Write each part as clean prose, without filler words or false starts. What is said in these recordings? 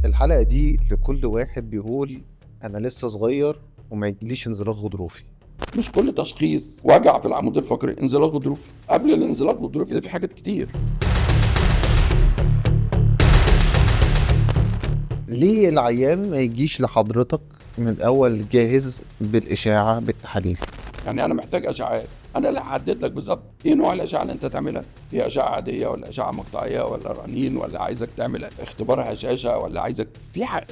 الحلقة دي لكل واحد بيقول أنا لسه صغير وما يجيليش انزلاق غضروفي. مش كل تشخيص وجع في العمود الفقري انزلاق غضروفي. قبل الانزلاق الغضروفي ده في حاجات كتير. ليه العيان ما يجيش لحضرتك من الأول جاهز بالإشاعة بالتحاليل؟ يعني انا محتاج اشعاعات، انا اللي هحدد لك بالظبط ايه نوع الاشعه اللي انت تعملها. هي اشعه عاديه ولا اشعه مقطعيه ولا رنين ولا عايزك تعمل اختبار هشاشه ولا عايزك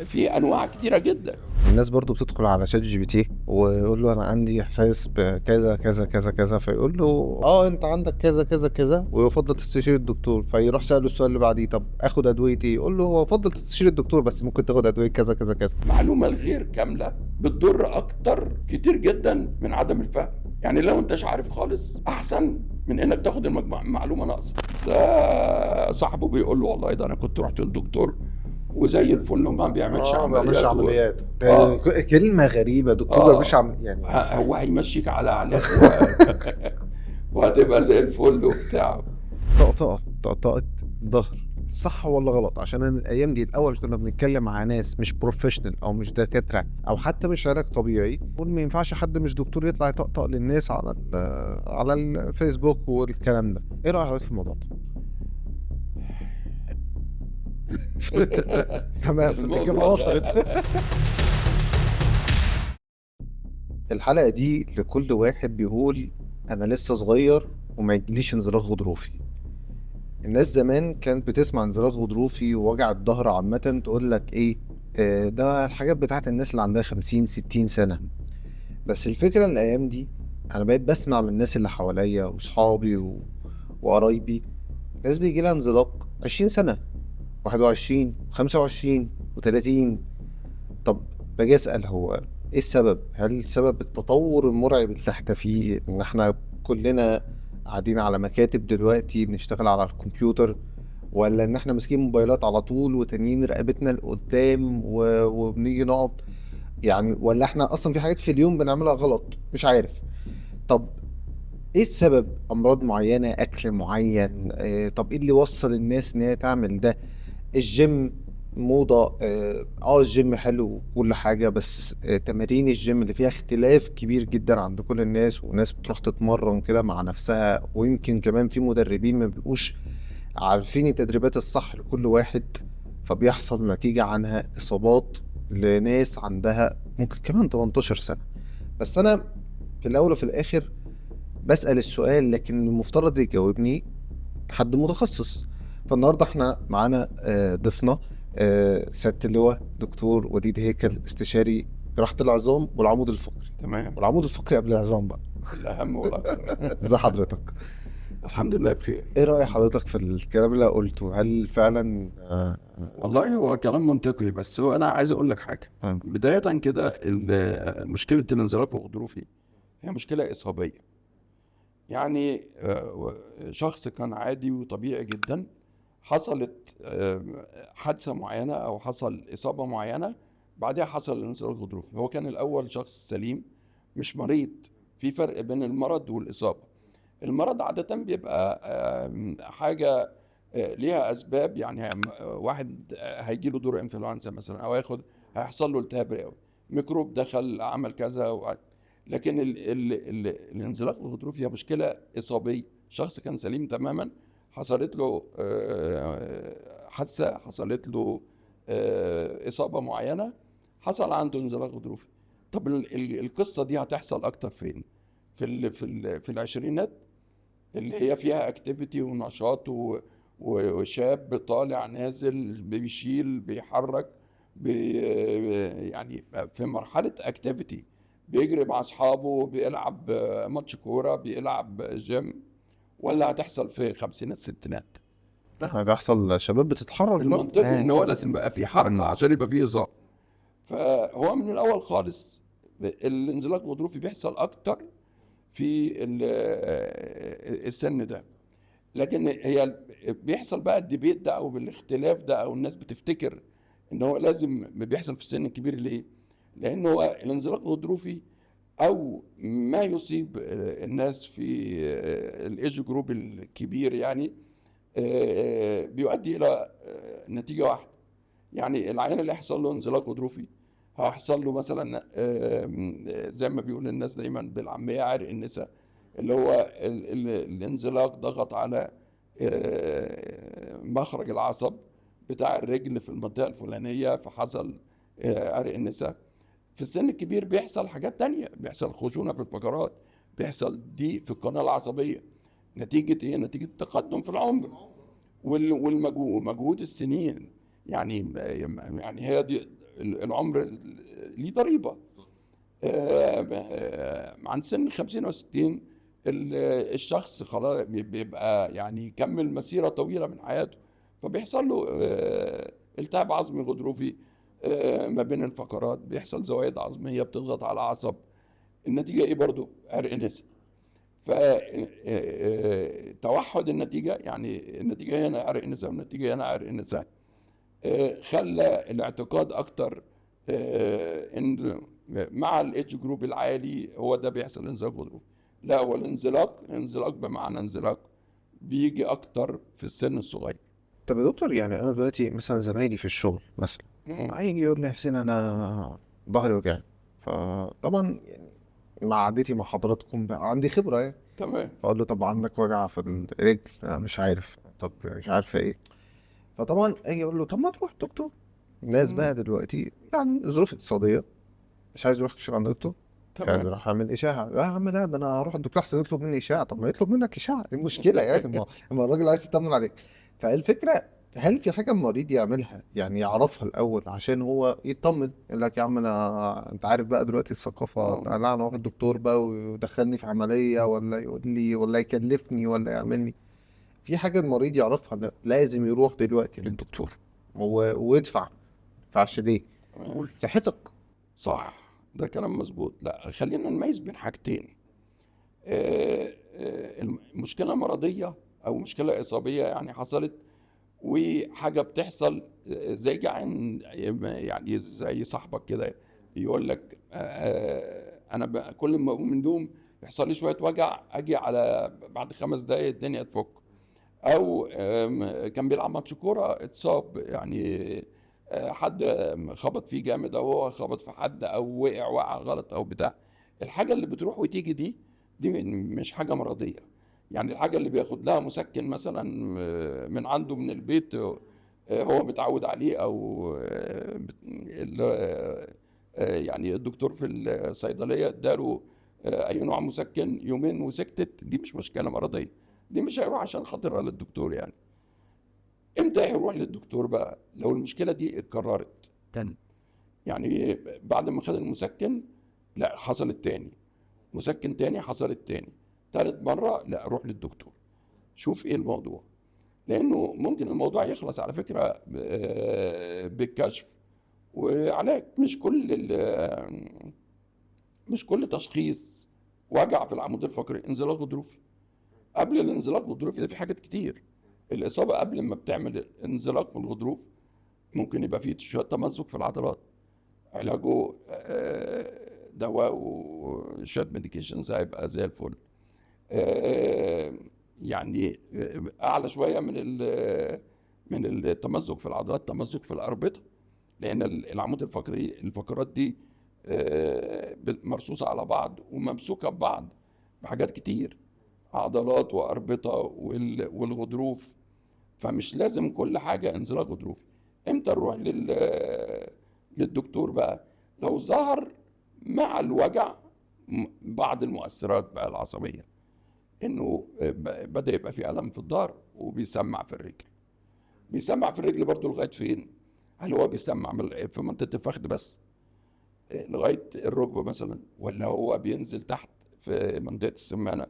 في انواع كتيره جدا. الناس برضو بتدخل على شات جي بي تي ويقول له أنا عندي إحساس بكذا كذا كذا كذا، فيقول له أنت عندك كذا كذا كذا ويفضل تستشير الدكتور، فيروح سأله السؤال اللي بعديه طب آخد أدوية إيه؟ يقول له هو فضل تستشير الدكتور بس ممكن تاخد أدوية كذا كذا كذا. المعلومه الغير كامله بتضر اكتر كتير جدا من عدم الفهم. يعني لو انتش عارف خالص احسن من انك تاخد المعلومه ناقصه. ده صاحبه بيقول له والله ده انا كنت رحت للدكتور وزي الفل وما بيعملش ما بيعملش عمليات عمليات. اه كلمة غريبة، دكتور ما بيعملش يعني. هو هيمشيك على علاج وهتبقى زي الفل وبتاع. طقطقة ظهر، صح ولا غلط؟ عشان أنا الايام دي الاول كنا بنتكلم مع ناس مش بروفيشنال او مش دكاتره او حتى مش علاج طبيعي، نقول ما ينفعش حد مش دكتور يطلع يطقطق للناس على الفيسبوك والكلام ده. ايه رايك في الموضوع ده؟ تمام، الاجابه وصلت. الحلقه دي لكل واحد بيقول انا لسه صغير وما يجيليش انزلاق غضروفي. الناس زمان كانت بتسمع انزلاق غضروفي ووجع الظهر عامة تقول لك ايه، ده الحاجات بتاعت الناس اللي عندها 50 60 سنة. بس الفكرة الأيام دي أنا بقيت بسمع من الناس اللي حواليا وصحابي وقرايبي ناس بيجي لها انزلاق 20 سنة، 21 25 و30. طب باجي أسأل هو ايه السبب؟ هل السبب التطور المرعب اللي احنا فيه ان احنا كلنا قاعدين على مكاتب دلوقتي بنشتغل على الكمبيوتر، ولا ان احنا ماسكين موبايلات على طول وتانيين رقبتنا لقدام وبنيجي نقعد يعني، ولا احنا اصلا في حاجات في اليوم بنعملها غلط؟ مش عارف. طب ايه السبب؟ امراض معينة، اكل معين، طب ايه اللي وصل الناس ان هي تعمل ده؟ الجيم موضة، الجيم حلو وكل حاجة، بس تمارين الجيم اللي فيها اختلاف كبير جدا عند كل الناس، وناس بتروح تتمرن كده مع نفسها، ويمكن كمان في مدربين ما بيبقوش عارفين التدريبات الصح لكل واحد، فبيحصل نتيجة عنها إصابات لناس عندها ممكن كمان 18 سنة. بس أنا في الأول وفي الآخر بسأل السؤال، لكن المفترض يجاوبني حد متخصص. فالنهارده احنا معانا ضيفنا سيادة اللواء دكتور وليد هيكل، استشاري جراحة العظام والعمود الفقري. تمام. والعمود الفقري قبل العظام بقى. الاهم والاكثر. ازي حضرتك؟ الحمد لله بخير. ايه رأي حضرتك في الكلام اللي قلته؟ هل فعلا والله هو كلام منطقي، بس هو انا عايز اقول لك حاجه. آه، بدايه كده مشكله الانزلاق الغضروفي هي مشكله اصابيه. يعني شخص كان عادي وطبيعي جدا، حصلت حادثه معينه او حصل اصابه معينه، بعدها حصل الانزلاق الغضروفي. هو كان الاول شخص سليم مش مريض. في فرق بين المرض والاصابه. المرض عادة بيبقى حاجة ليها أسباب. يعني واحد هيجيله دور إنفلونزا مثلا، أو هيحصل له التهاب رئوي، ميكروب دخل عمل كذا لكن ال الانزلاق الغضروفي هي مشكلة إصابية. شخص كان سليم تماما، حصلت له حادثة، حصلت له إصابة معينة، حصل عنده انزلاق غضروفي. طب القصة دي هتحصل أكتر فين؟ في العشرينات، اللي هي فيها اكتيفيتي ونشاط وشاب طالع نازل بيشيل بيحرك يعني في مرحلة اكتيفيتي، بيجري مع اصحابه، بيلعب ماتش كورة، بيلعب جيم. ولا هتحصل في خمسينات ستينات؟ ده يحصل شباب بتتحرك بقى. المنطقي ان هو لازم يبقى في حركة عشان يبقى فيه اصابة. فهو من الاول خالص الانزلاق الغضروفي بيحصل اكتر في السن ده. لكن هي بيحصل بقى الديبيت ده او بالاختلاف ده، او الناس بتفتكر ان هو لازم بيحصل في السن الكبير. ليه؟ لانه هو الانزلاق الغضروفي او ما يصيب الناس في الايدج جروب الكبير يعني بيؤدي الى نتيجة واحدة، يعني العيان اللي هيحصل له انزلاق غضروفي هيحصل له مثلا زي ما بيقول الناس دايما بالعاميه عرق النسا، اللي هو الانزلاق ضغط على مخرج العصب بتاع الرجل في المنطقه الفلانيه، فحصل عرق النسا. في السن الكبير بيحصل حاجات تانية، بيحصل خشونة في الفقرات، بيحصل ضيق في القناة العصبية. نتيجة ايه؟ نتيجة تقدم في العمر ومجهود السنين. يعني هي دي العمر ليه ضريبة. عند سن 50 أو 60 الشخص خلاص بيبقى يعني يكمل مسيرة طويلة من حياته، فبيحصل له التهاب عظمي غضروفي ما بين الفقرات، بيحصل زوايد عظمية بتضغط على العصب. النتيجة ايه؟ برضو عرق نسا. فتوحد النتيجة، يعني النتيجة هنا عرق نسا والنتيجة هنا عرق نسا، خلى الاعتقاد اكتر ان مع الاتش جروب العالي هو ده بيحصل انزلاق غضروفي. لا، هو الانزلاق بمعنى انزلاق بيجي اكتر في السن الصغير. طب يا دكتور، يعني انا دلوقتي مثلا زمايلي في الشغل مثلا مم. هيجي يقول لي: حسين انا ظهري وجعني. فطبعا يعني مع عادتي مع حضراتكم بقى عندي خبره يعني. تمام. فاقول له: طب عندك وجع في الرجل؟ لا مش عارف. طب مش عارفه ايه. فطبعا اجي اقول له: طب ما تروح دكتور. الناس مم. بقى دلوقتي يعني ظروف اقتصاديه، مش عايز يروح يكشف عند دكتور، مش عايز تمام. يروح اعمل اشاعه. يا عم لا، ده انا هروح الدكتور احسن يطلب مني اشاعه. طب ما يطلب منك اشاعه، ايه المشكله يعني؟ ما الراجل عايز يطمن عليك. فالفكره، هل في حاجه المريض يعملها يعني يعرفها الاول عشان هو يطمن؟ يقول لك: يا عم انت عارف بقى دلوقتي الثقافه، اه. لا انا اروح الدكتور بقى ويدخلني في عمليه، ولا يقول لي، ولا يكلفني، ولا يعملني. في حاجه المريض يعرفها، لا لازم يروح دلوقتي للدكتور ويدفع. ما يدفعش ليه؟ تمام. صحتك. صح، ده كلام مظبوط. لا، خلينا نميز بين حاجتين. المشكلة مرضية أو مشكلة إصابية يعني حصلت، وحاجة بتحصل زي جعان، يعني زي صاحبك كده يقول لك أنا كل ما أقوم من النوم يحصل لي شوية وجع، أجي على بعد 5 دقايق الدنيا تفك. او كان بيلعب ماتش كوره اتصاب، يعني حد خبط فيه جامد، او هو خبط في حد، او وقع غلط او بتاع. الحاجه اللي بتروح وتيجي دي مش حاجه مرضيه. يعني الحاجه اللي بياخد لها مسكن مثلا من عنده من البيت، هو متعود عليه، او يعني الدكتور في الصيدليه اداله اي نوع مسكن يومين وسكتت، دي مش مشكله مرضيه. دي مش هيروح عشان خاطرها للدكتور يعني. امتى هيروح للدكتور بقى؟ لو المشكله دي اتكررت تاني، يعني بعد ما خد المسكن لا حصلت تاني، مسكن تاني حصلت تاني، تالت مره لا روح للدكتور، شوف ايه الموضوع. لانه ممكن الموضوع يخلص على فكره بالكشف وعلاج. مش كل تشخيص وجع في العمود الفقري انزلاق غضروفي. قبل الانزلاق الغضروفي ده في حاجات كتير. الإصابة قبل ما بتعمل انزلاق في الغضروف ممكن يبقى فيه شوية تمزق في العضلات، علاجه دواء وشوية ميديكيشنز هيبقى زي الفل. يعني أعلى شوية من التمزق في العضلات، تمزق في الأربطة، لأن العمود الفقري الفقرات دي مرصوصة على بعض وممسوكة ببعض بحاجات كتير، عضلات وأربطة والغضروف. فمش لازم كل حاجة انزلاق غضروفي. امتى نروح للدكتور بقى؟ لو ظهر مع الوجع بعض المؤثرات بقى العصبية، انه بدأ يبقى في ألم في الظهر وبيسمع في الرجل. بيسمع في الرجل برضو لغاية فين؟ هل هو بيسمع في منطقة الفخذ بس لغاية الركبة مثلا، ولا هو بينزل تحت في منطقة السمانة،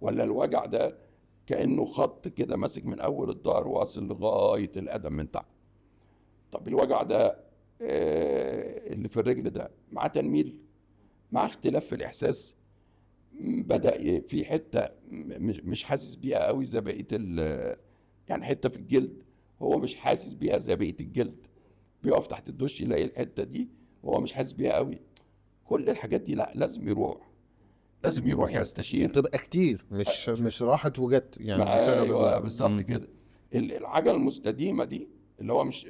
ولا الوجع ده كأنه خط كده ماسك من أول الظهر واصل لغاية القدم من تحت؟ طب الوجع ده اللي في الرجل ده مع تنميل، مع اختلاف في الإحساس، بدأ في حتة مش حاسس بيها قوي زي بقية يعني حتة في الجلد هو مش حاسس بيها زي بقية الجلد، بيقف تحت الدش يلاقي الحتة دي هو مش حاسس بيها قوي. كل الحاجات دي لا، لازم يروح يستشير. وتبقى كتير، مش راحت وجت يعني، مش انا ايوه بالظبط. بالظبط كده. الحاجه المستديمه دي اللي هو مش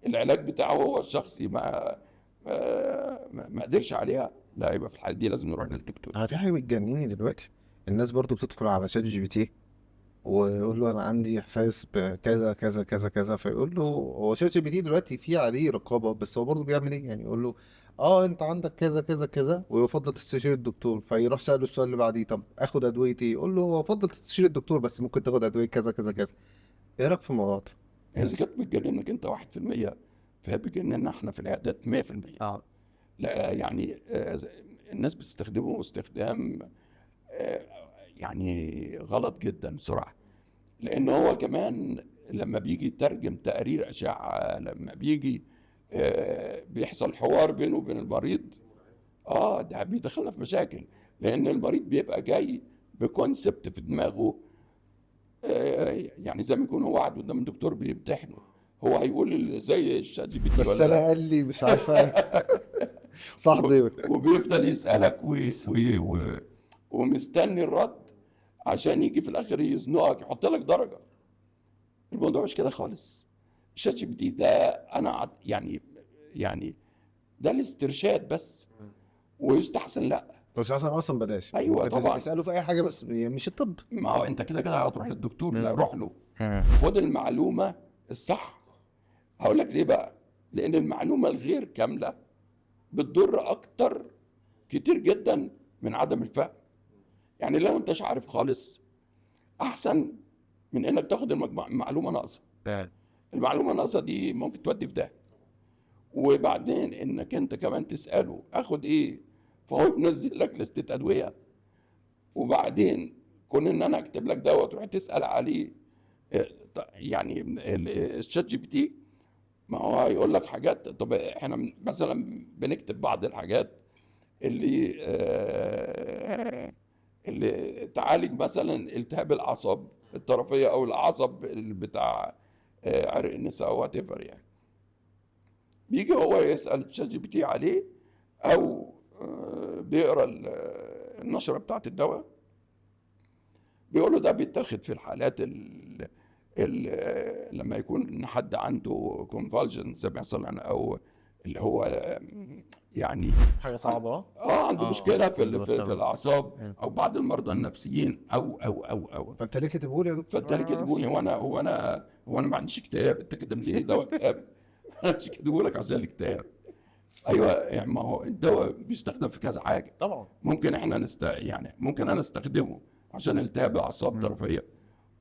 العلاج بتاعه هو الشخصي ما قدرش عليها، لا يبقى في الحالة دي لازم نروح للدكتور. انا في حاجه بتجنني دلوقتي، الناس برضو بتدخل على شات جي بي تي ويقول له انا عندي احساس بكذا كذا كذا كذا، فيقول له هو شات جي بي تي دلوقتي في عليه رقابه، بس هو برضه بيعمل ايه؟ يعني يقول له اه انت عندك كذا كذا كذا ويفضل تستشير الدكتور، فيروح سأله السؤال اللي بعديه طب اخد ادويه ايه؟ يقول له هو يفضل تستشير الدكتور بس ممكن تاخد ادويه كذا كذا كذا. ايه رايك في الموضوع ده؟ إذا كانت بتجننك أنت 1%، فهي بتجننا إحنا في العيادات 100%. اه لا يعني الناس بتستخدمه استخدام آه، يعني غلط جدا بصراحة. لأن هو كمان لما بيجي يترجم تقارير أشعة، لما بيجي بيحصل حوار بينه وبين المريض، ده بيدخلنا في مشاكل. لأن المريض بيبقى جاي بكونسبت في دماغه، يعني زي ما يكون هو قاعد قدام الدكتور بيمتحنه، هو هيقول زي الشات جي بي تي بس ولا انا لا. قال لي مش عارفه ايه. صح دي. وبيفضل يسألك ومستني الرد عشان يجي في الآخر يزنقك يحط لك درجة. الموضوع مش كده خالص. الشات جي بي تي ده أنا يعني ده الاسترشاد بس، ويستحسن لا. مش عشان اصلا بلاش أيوه ممكن طبعا. يسالوا في اي حاجه بس مش الطب. ما هو أنت كده كده هتروح للدكتور، لا روح له، مم. خد المعلومة الصح. هقول لك ليه بقى. لأن المعلومة الغير كاملة بتضر أكتر كتير جدا من عدم الفهم. يعني لو أنتش عارف خالص أحسن من إنك تاخد معلومة ناقصة. فعلا. المعلومة الناقصة دي ممكن تودي في ده. وبعدين إنك أنت كمان تسأله آخد إيه، فهو ينزل لك لستة أدوية. وبعدين كون إن أنا أكتب لك دواء تروح تسأل عليه، يعني الشات جي بي تي ما هو هيقول لك حاجات. طب احنا مثلا بنكتب بعض الحاجات اللي تعالج مثلا التهاب الاعصاب الطرفيه او العصب بتاع عرق النساء او وات ايفر يعني. بيجي هو يسال تشات جي بي تي عليه، او بيقرا النشره بتاعت الدواء، بيقول له ده بيتاخد في الحالات لما يكون حد عنده كونفالجنز مثلا، او اللي هو يعني حاجه صعبه. عنده مشكله في الاعصاب، مم. او بعض المرضى النفسيين او فانت ليه كاتبه لي يا دكتور؟ فانت ليه كاتبه لي؟ هو انا ما عنديش اكتئاب، انت كاتب لي دواء اكتئاب؟ انا مش كاتبه لك عشان الاكتئاب. ايوه يعني ما هو الدواء بيستخدم في كذا حاجه. طبعا. ممكن احنا يعني ممكن انا استخدمه عشان التهاب اعصاب طرفيه،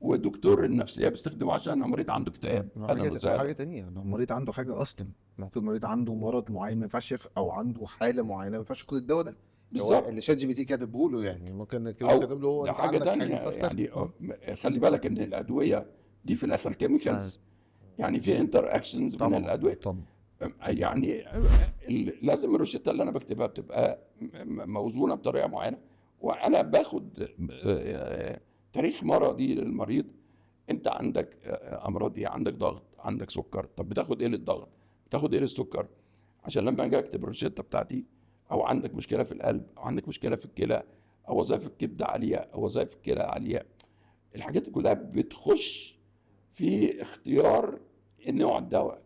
ودكتور النفسيه بيستخدمه عشان مريض عنده اكتئاب. اهلا حاجة وسهلا. تانية، لو مريض عنده حاجة أصلا، ممكن مريض عنده مرض معين ما ينفعش أو عنده حالة معينة ما ينفعش ياخد الدواء ده. هو اللي بالظبط. شات جي بي تي كاتبه له، يعني ممكن يكون او كاتب له هو ده أنت حاجه عندك حاجة تانية فاختار. يعني. خلي بالك ان الادويه دي في الاخر كيميكالز، يعني في انتر اكشنز بين طبعا الادويه. طبعا. يعني لازم الروشته اللي انا بكتبها بتبقى موزونه بطريقه معينه. وانا باخد تاريخ مرضي للمريض. انت عندك امراض ايه؟ عندك ضغط، عندك سكر، طب بتاخد ايه للضغط، بتاخد ايه للسكر، عشان لما اجي اكتب الروشته بتاعتي. او عندك مشكله في القلب، او عندك مشكله في الكلى، او وظائف الكبد عاليه، او وظائف الكلى عاليه. الحاجات دي كلها بتخش في اختيار نوع الدواء.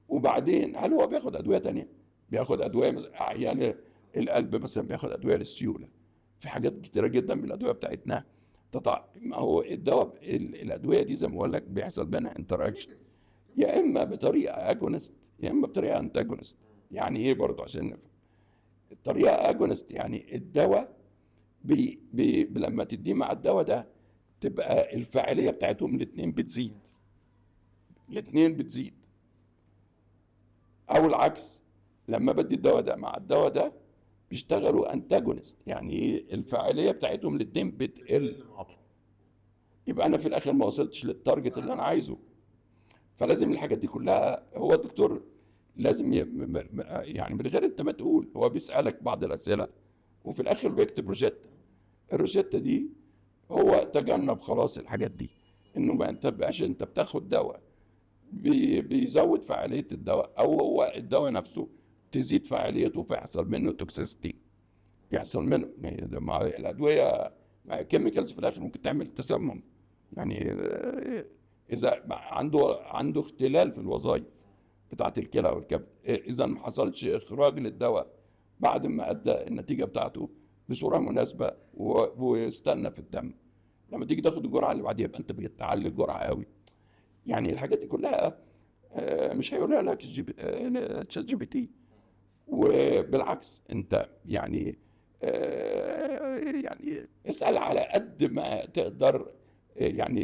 وبعدين هل هو بياخد ادويه تانية؟ بياخد ادويه مثلا عيان القلب مثلا بياخد ادويه للسيوله. في حاجات كتيره جدا من الادويه بتاعتنا ما هو الدواء الادويه دي زي ما بقول لك بيحصل بينها انتر اكشن، يا اما بطريقه اجونست يا اما بطريقه انتاجونست. يعني ايه برضه عشان نفهم؟ الطريقه اجونست يعني الدواء لما تديه مع الدواء ده تبقى الفاعليه بتاعتهم الاثنين بتزيد. الاثنين بتزيد. او العكس، لما بدي الدواء ده مع الدواء ده بيشتغلوا انتاجونست، يعني ايه الفاعليه بتاعتهم الاثنين بتقل. يبقى انا في الاخر ما وصلتش للتارجت اللي انا عايزه. فلازم الحاجات دي كلها هو الدكتور لازم يعني من غير انت ما تقول هو بيسالك بعض الاسئله، وفي الاخر بيكتب روشته. الروشته دي هو تجنب خلاص الحاجات دي، انه ما انت بقاش انت بتاخد دواء بيزود فعاليه الدواء، او هو الدواء نفسه تزيد فعاليته فيحصل منه توكسيستي، يحصل منه مع الادويه كيميكالز في الاخر ممكن تعمل تسمم. يعني اذا عنده اختلال في الوظائف بتاعه الكلى والكبد، اذا ما حصلش اخراج للدواء بعد ما ادى النتيجه بتاعته بصوره مناسبه واستنى في الدم، لما تيجي تاخد الجرعه اللي بعديها يبقى انت بتعلي الجرعه قوي. يعني الحاجات دي كلها مش هيقولها لك تشات جي بي تي. وبالعكس انت يعني يعني اسال على قد ما تقدر، يعني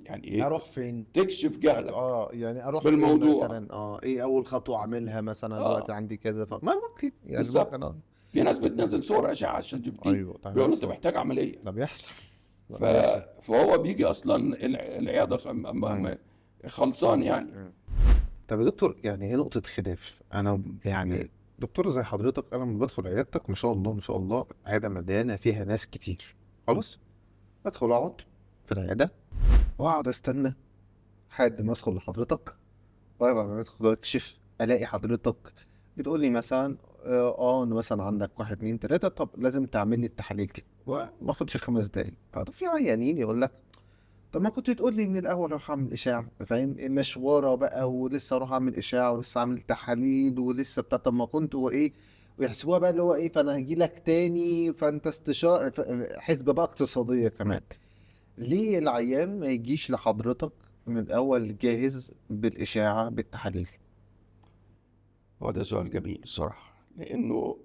يعني ايه، اروح فين؟ تكشف جهلك يعني اروح فين بالموضوع. مثلا؟ ايه اول خطوه اعملها مثلا دلوقتي؟ اه عندي كذا ما ممكن، يعني ممكن بالظبط. في ناس بتنزل صور اشعه على الشات جي بي تي ايوه ده بيقول انت بيحصل. محتاج عمليه. ده بيحصل. ده ف... بيحصل. فهو بيجي اصلا العياده مم. خلصان يعني. مم. طب يا دكتور، يعني هي نقطة خلاف. أنا يعني دكتور زي حضرتك، أنا لما بدخل عيادتك ما شاء الله ما شاء الله عيادة مليانة فيها ناس كتير، خلاص بدخل أقعد في العيادة وأقعد أستنى لحد ما أدخل لحضرتك، وأبقى ما أدخل أكشف ألاقي حضرتك بتقول لي مثلا إن مثلا عندك واحد اتنين تلاتة، طب لازم تعمل لي التحاليل دي وما أخدش 5 دقايق. فده في عيانين يقول لك طب ما كنت تقول لي من الاول اروح اعمل اشاعه، فاهم؟ مشواره بقى ولسه اروح اعمل اشاعه ولسه اعمل تحاليل ولسه بتاع، طب ما كنت وايه، ويحسبوها بقى اللي هو ايه، فانا هجي لك تاني، فانت استشاره حسبه بقى اقتصاديه كمان. ليه العيان ما يجيش لحضرتك من الاول جاهز بالاشاعه بالتحاليل؟ هو ده سؤال جميل الصراحه، لانه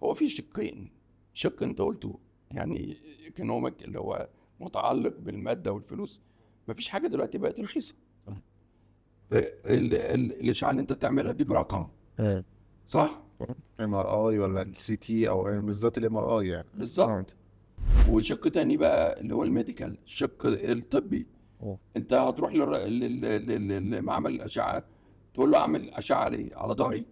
هو في شقين. شق انت قلته يعني ايكونوميك، اللي هو متعلق بالماده والفلوس. مفيش حاجه دلوقتي بقت رخيصه. الاشعه اللي انت تعملها دي برقم، اه. صح؟ MRI ولا CT او بالذات الMRI يعني. بالظبط. وشق تاني بقى اللي هو الميديكال، الشق الطبي. اه. انت هتروح لمعمل الاشعه تقول له اعمل اشعه ليه على ظهري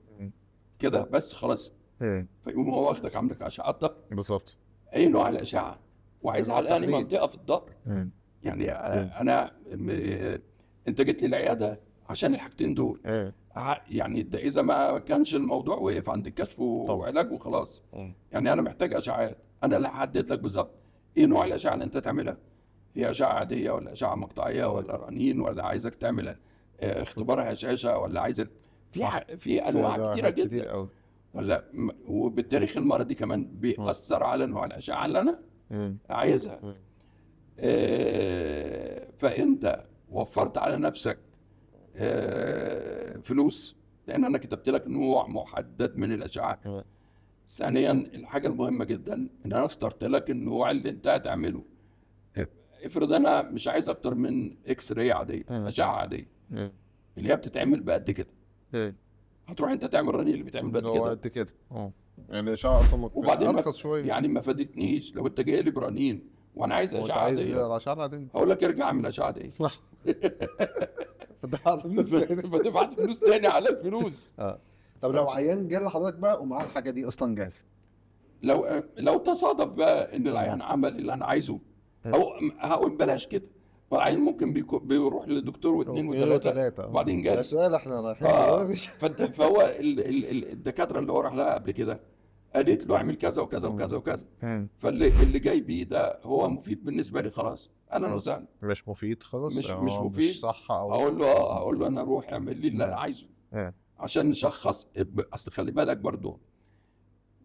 كده بس خلاص، اه. فيقوم هو واخدك عامل لك اشعه ضغط. بالظبط. اي نوع الاشعه؟ وعايز نوع على الاني التحليل. منطقه في الظهر. اه. يعني اه. انت جيت لي العياده عشان الحاجتين دول. اه. يعني ده اذا ما كانش الموضوع وقف عند الكشف طبعا. وعلاج وخلاص. اه. يعني انا محتاج اشعاعات، انا اللي هحدد لك بالظبط ايه نوع الاشعه اللي انت تعملها. هي اشعه عاديه ولا اشعه مقطعيه اه. ولا رنين، ولا عايزك تعمل اختبار هشاشه، ولا عايزك صح. في انواع ده كتيره حاجات كتير جدا. قوي. وبالتاريخ المرضي كمان بيأثر على نوع الاشعه اللي انا عايزها. فانت وفرت على نفسك فلوس، لان انا كتبت لك نوع محدد من الاشعه. ثانيا الحاجه المهمه جدا ان انا اخترت لك النوع اللي انت هتعمله. افرض انا مش عايز اكتر من اكس راي عاديه، اشعه عاديه اللي هي بتتعمل بقد كده، هتروح انت تعمل رنين اللي بيتعمل بقد هو كده. قد كده. يعني اشعه اصلا وبعدين ارخص شويه. يعني ما فادتنيش لو انت جاي لي برنين وانا عايز هو انت اشعه عايز عاديه، الاشعه العاديه؟ هقول لك ارجع اعمل اشعه عاديه. فدفعت فلوس تاني. فدفعت فلوس تاني على الفلوس. اه. طب لو عيان جه لحضرتك بقى ومعاه الحاجه دي اصلا جاهزه؟ لو تصادف بقى ان العيان عمل اللي انا عايزه، او هقول بلاش كده، والعيان ممكن بيروح لدكتور واثنين اثنين وثلاثه وثلاثه وبعدين ده جالي. سؤال احنا رايحين اه دلوقتي. فهو الدكاتره اللي هو راح لها قبل كده قالت له اعمل كذا وكذا وكذا وكذا، فاللي جاي بيه ده هو مفيد بالنسبه لي، خلاص انا وسهلا. مش مفيد خلاص، مش مش مفيد، صح او هقول له انا روح اعمل لي اللي انا عايزه اه. عشان نشخص. اصل خلي بالك برضو،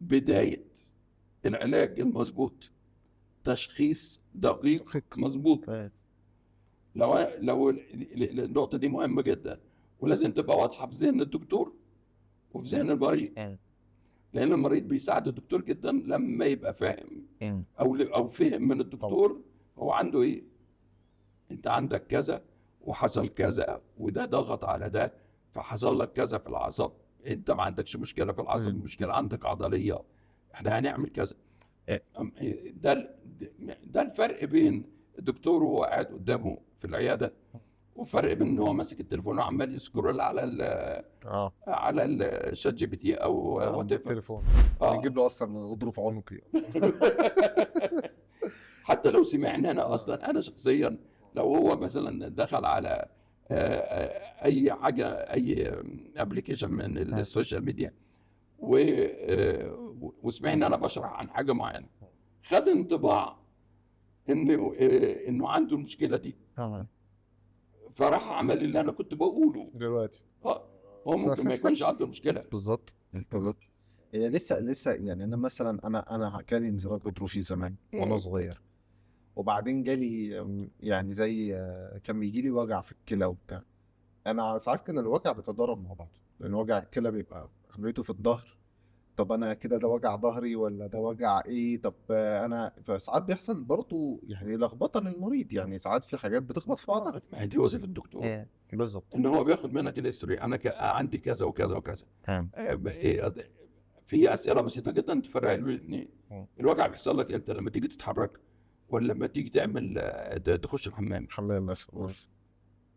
بدايه العلاج المظبوط تشخيص دقيق دقيق. مظبوط. اه. لو النقطه دي مهمه جدا، ولازم تبقى واضحه في ذهن الدكتور وفي ذهن المريض، لان المريض بيساعد الدكتور جدا لما يبقى فاهم او فهم من الدكتور هو عنده ايه. انت عندك كذا وحصل كذا وده ضغط على ده فحصل لك كذا في العصب، انت ما عندكش مشكله في العصب، مشكله عندك عضليه، احنا هنعمل كذا. ده ده الفرق بين الدكتور وهو قاعد قدامه في العياده، وفرق بين ان هو ماسك التليفون وعمال يسكرول على الشات جي بي تي او وات ايفر. التليفون اه بيجيب له اصلا غضروف عنقي. حتى لو سمعنا انا اصلا، انا شخصيا لو هو مثلا دخل على اي حاجه، اي ابلكيشن من السوشيال ميديا وسمعنا انا بشرح عن حاجه معينه، خد انطباع انه عنده المشكله دي، تمام. فراح عمل اللي انا كنت بقوله. دلوقتي اه، هو ممكن ما يكونش عنده المشكله. بالظبط. بالظبط. هي لسه يعني انا مثلا انا جالي انزلاق غضروفي زمان وانا صغير، وبعدين جالي يعني زي كان بيجي لي وجع في الكلى وبتاع. انا ساعات كان الوجع بيتضارب مع بعض، لان وجع الكلى بيبقى اغلبيته في الظهر. طب انا كده ده وجع ظهري ولا ده وجع ايه؟ طب انا فساعات بيحصل برضو يعني لخبطه للمريض، يعني ساعات في حاجات بتخبط في بعضها. ما هي دي وظيفه الدكتور، بالظبط. ان هو بياخد منك الهيستوري. انا عندي كذا وكذا وكذا. تمام. في اسئله بسيطه جدا تفرق بين الاثنين. مم. الوجع بيحصل لك امتى؟ لما تيجي تتحرك، ولا لما تيجي تعمل تخش الحمام؟ حمام مثلا.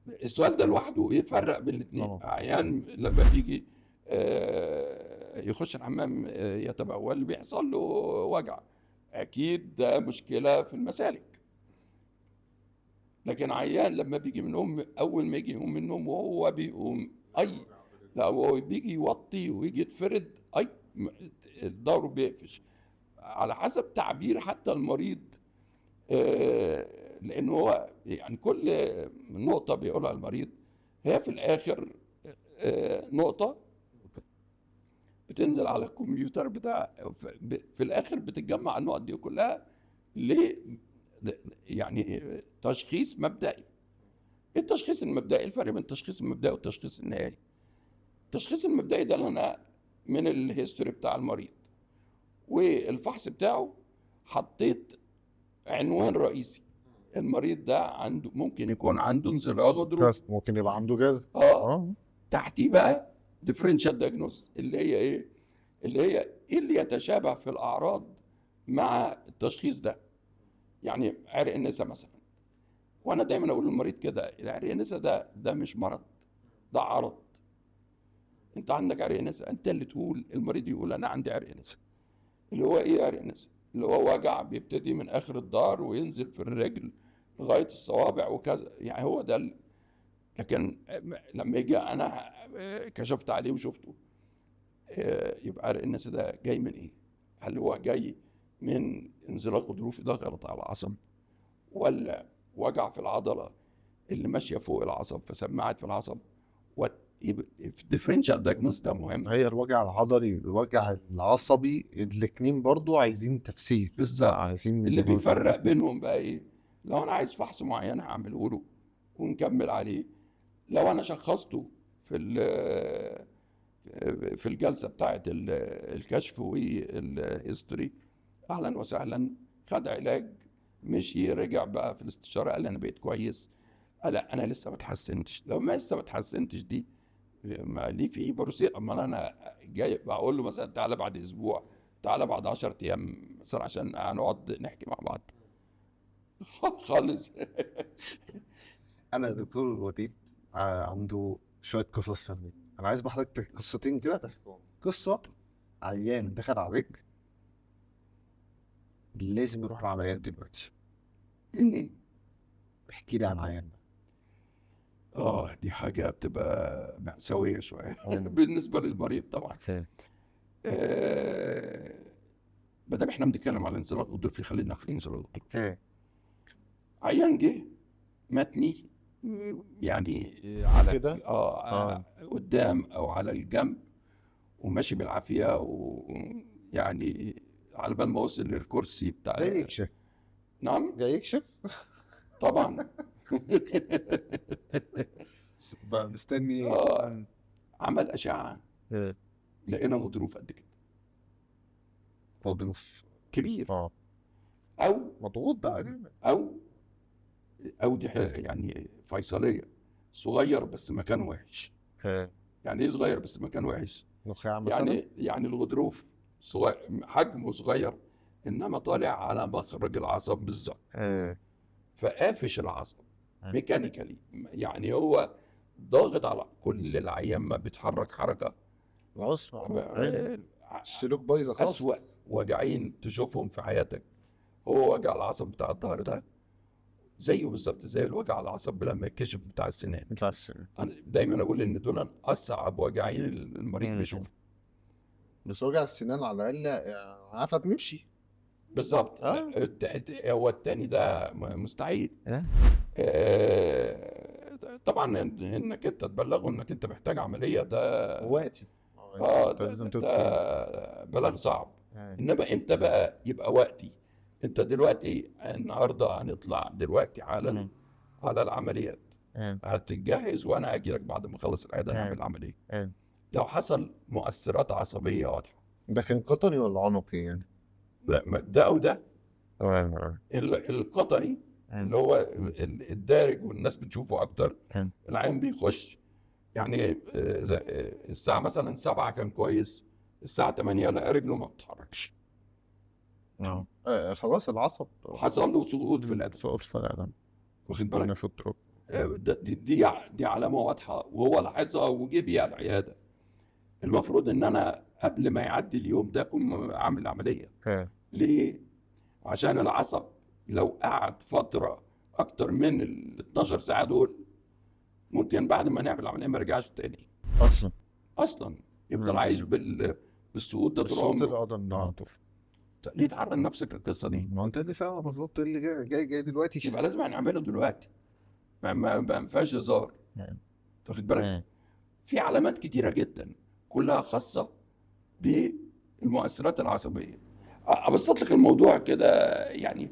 السؤال ده لوحده يفرق بين الاثنين. عيان لما بيجي يخش الحمام يتبول بيحصل له وجع، اكيد ده مشكله في المسالك. لكن عيان لما بيجي من النوم، اول ما يجي يقوم من النوم وهو بيقوم لا، هو بيجي يوطي ويجي يتفرد الظهر بيقفش، على حسب تعبير حتى المريض. لانه هو يعني كل نقطه بيقولها المريض هي في الاخر نقطه بتنزل على الكمبيوتر بتاع، في الاخر بتتجمع النقط دي كلها ل يعني تشخيص مبدئي. التشخيص المبدئي، الفرق بين التشخيص المبدئي والتشخيص النهائي. التشخيص المبدئي ده اللي انا من الهيستوري بتاع المريض والفحص بتاعه حطيت عنوان رئيسي: المريض ده عنده، ممكن يكون عنده انزلاق غضروفي، ممكن يبقى عنده جذب. تحتيه بقى ديفرنشال دايجنوز، اللي هي ايه؟ اللي هي ايه اللي يتشابه في الاعراض مع التشخيص ده. يعني عرق النسا مثلا، وانا دايما اقول للمريض كده: العرق النسا ده مش مرض، ده عرض. انت عندك عرق نسا، انت اللي تقول، المريض يقول انا عندي عرق نسا. اللي هو ايه عرق نسا؟ اللي هو وجع بيبتدي من اخر الظهر وينزل في الرجل لغايه الصوابع وكذا، يعني هو ده لكن لما يجي انا كشفت عليه وشفته، يبقى عرق النسا ده جاي من ايه؟ هل هو جاي من انزلاق غضروفي ضغط على العصب، ولا وجع في العضله اللي ماشيه فوق العصب فسمعت في العصب؟ الديفرنشال دايجنوز ده مهم. هي الوجع العضلي والوجع العصبي الاتنين برضو عايزين تفسير. بالظبط. عايزين اللي بيفرق بينهم بقى ايه؟ لو انا عايز فحص معين هعمله له ونكمل عليه. لو انا شخصته في الجلسه بتاعه الكشف والهيستوري، اهلا وسهلا، خد علاج، مشي، رجع بقى في الاستشاره قال انا بقيت كويس. لا انا لسه ما اتحسنتش. لو ما لسه ما اتحسنتش دي، ما ليه في ايه بروسيل؟ اما انا جاي بقول له مثلا تعالى بعد اسبوع، تعالى بعد 10 ايام مثلا عشان هنقعد نحكي مع بعض خالص. انا دكتور وديد عنده شويه قصص فنيه. انا عايز بحضرتك قصتين كده تحكيهم. قصه عيان دخل عليك لازم يروح العمليات دلوقتي. احكي لي عن عيان. دي حاجه بتبقى مأساويه شويه بالنسبه للمريض طبعا. ما دام احنا بنتكلم على انزلاق غضروفي، خلينا في انزلاق غضروفي. عيان جه متني، يعني على كده؟ قدام او على الجنب، وماشي بالعافيه، ويعني على بال ما وصل للكرسي بتاع. جاي يكشف. نعم جاي يكشف. طبعا. مستني. عمل اشعه، لقينا غضروف قد كده، بنص كبير، او مضغوط بقى، او دي يعني فيصليه، صغير بس مكانه وحش. يعني ايه صغير بس مكانه وحش؟ نخاع مثلا. يعني الغضروف صغير، حجمه صغير، انما طالع على مخرج العصب بالظبط، فقافش العصب ميكانيكالي. يعني هو ضاغط على كل العيان، ما بيتحرك حركه. السلوك بايظه خالص. اسوأ وجعين تشوفهم في حياتك هو وجع العصب بتاع الظهر ده، زيه بالظبط زي الوجع العصب لما يتكشف بتاع السنان. انا دايما اقول ان دول اصعب وجعين المريض بيشوفهم. بس وجع السنان على الاقل عارفه بنمشي. بالظبط. اه هو التاني ده مستحيل. اه طبعا انك انت تبلغه انك انت محتاج عمليه، ده وقتي. ده, لازم ده, تدخل. ده بلاغ صعب. اه انما امتى بقى يبقى وقتي؟ انت دلوقتي النهارده هنطلع دلوقتي على على العمليات، اه هتتجهز وانا اجي لك بعد ما اخلص العياده نعمل العمليه. اه لو حصل مؤثرات عصبيه واضحه، ده كان قطني ولا عنقي يعني؟ لا ده او ده. اه القطري اللي هو الدارج والناس بتشوفه اكتر، اه العين بيخش يعني الساعة مثلا 7 كان كويس، الساعة 8 لقى رجله ما بتتحركش، خلاص العصب. حصل له سقوط في الأدب. سقط في القدم. واخد هنا بالك؟ في التراب. دي علامة واضحة وهو لاحظها وجه بيها العيادة. المفروض إن أنا قبل ما يعدي اليوم ده أكون عامل عملية. اه ليه؟ عشان العصب لو قعد فترة أكتر من ال 12 ساعة دول، ممكن بعد ما نعمل العملية ما يرجعش تاني اصلا أصلا، يفضل عايش بالسقوط ده طول صوت عمره. القدم ده. ليه تعرض نفسك للقصة دي؟ ما انت اللي فاهم بالظبط إيه اللي جاي دلوقتي. يبقى لازم نعمله دلوقتي، ما فيهاش هزار. تاخد بالك؟ اه في علامات كتيرة جدا كلها خاصة بالمؤثرات العصبية. أبسط لك الموضوع كده يعني،